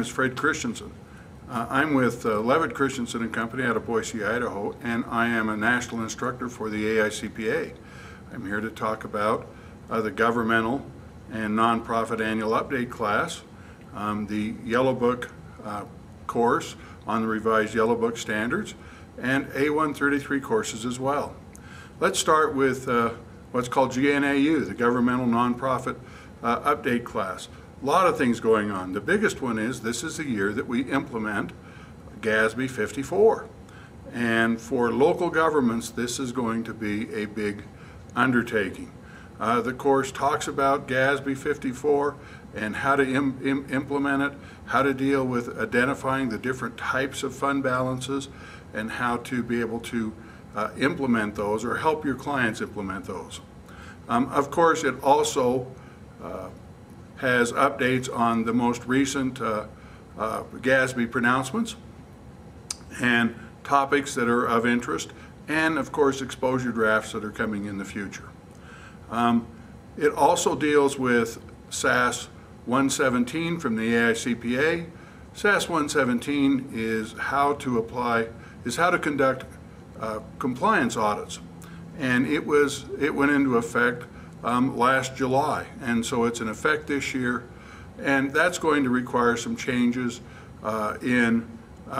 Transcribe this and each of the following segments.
name is Fred Christensen. I'm with Levitt Christensen and Company out of Boise, Idaho, and I am a national instructor for the AICPA. I'm here to talk about the governmental and nonprofit annual update class, the Yellow Book course on the revised Yellow Book standards, and A133 courses as well. Let's start with what's called GNAU, the Governmental Nonprofit Update class. A lot of things going on. The biggest one is this is the year that we implement GASB 54. And for local governments, this is going to be a big undertaking. The course talks about GASB 54 and how to implement it, how to deal with identifying the different types of fund balances, and how to be able to implement those or help your clients implement those. Of course, it also has updates on the most recent GASB pronouncements and topics that are of interest, and of course exposure drafts that are coming in the future. It also deals with SAS 117 from the AICPA. SAS 117 is how to conduct compliance audits, and it went into effect last July, and so it's in effect this year, and that's going to require some changes in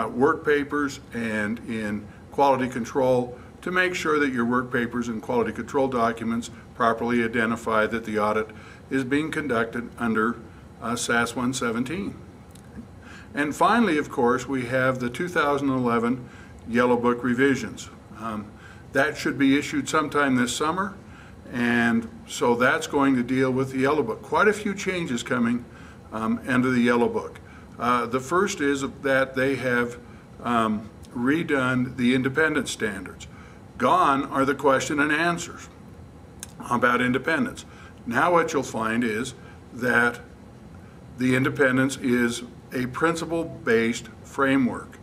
work papers and in quality control to make sure that your work papers and quality control documents properly identify that the audit is being conducted under SAS 117. And finally, of course, we have the 2011 Yellow Book revisions. That should be issued sometime this summer, and so that's going to deal with the Yellow Book. Quite a few changes coming under the Yellow Book. The first is that they have redone the independence standards. Gone are the question and answers about independence. Now what you'll find is that the independence is a principle-based framework.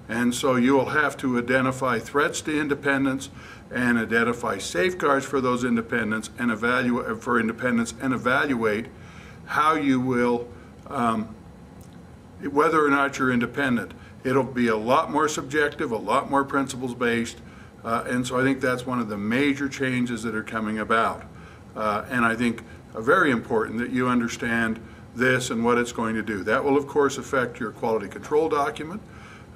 And so you will have to identify threats to independence and identify safeguards for those independence and evaluate how you will, whether or not you're independent. It'll be a lot more subjective, a lot more principles-based, and so I think that's one of the major changes that are coming about. And I think very important that you understand this and what it's going to do. That will, of course, affect your quality control document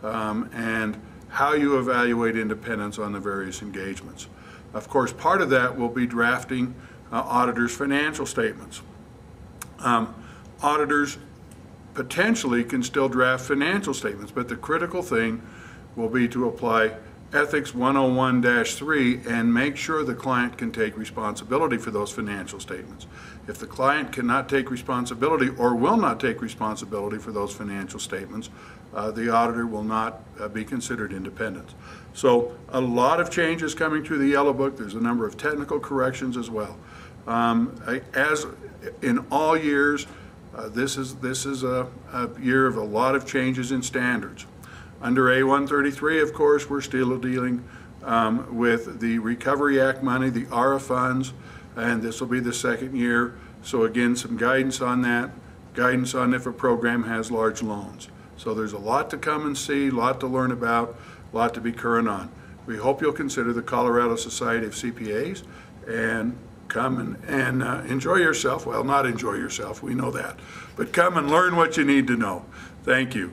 and how you evaluate independence on the various engagements. Of course, part of that will be drafting auditors' financial statements. Auditors potentially can still draft financial statements, but the critical thing will be to apply Ethics 101-3 and make sure the client can take responsibility for those financial statements. If the client cannot take responsibility or will not take responsibility for those financial statements, the auditor will not be considered independent. So a lot of changes coming through the Yellow Book. There's a number of technical corrections as well. As in all years, this is a year of a lot of changes in standards. Under A133, of course, we're still dealing with the Recovery Act money, the ARRA funds, and this will be the second year. So again, some guidance on that, guidance on if a program has large loans. So there's a lot to come and see, a lot to learn about, a lot to be current on. We hope you'll consider the Colorado Society of CPAs and come and enjoy yourself. Well, not enjoy yourself, we know that, but come and learn what you need to know. Thank you.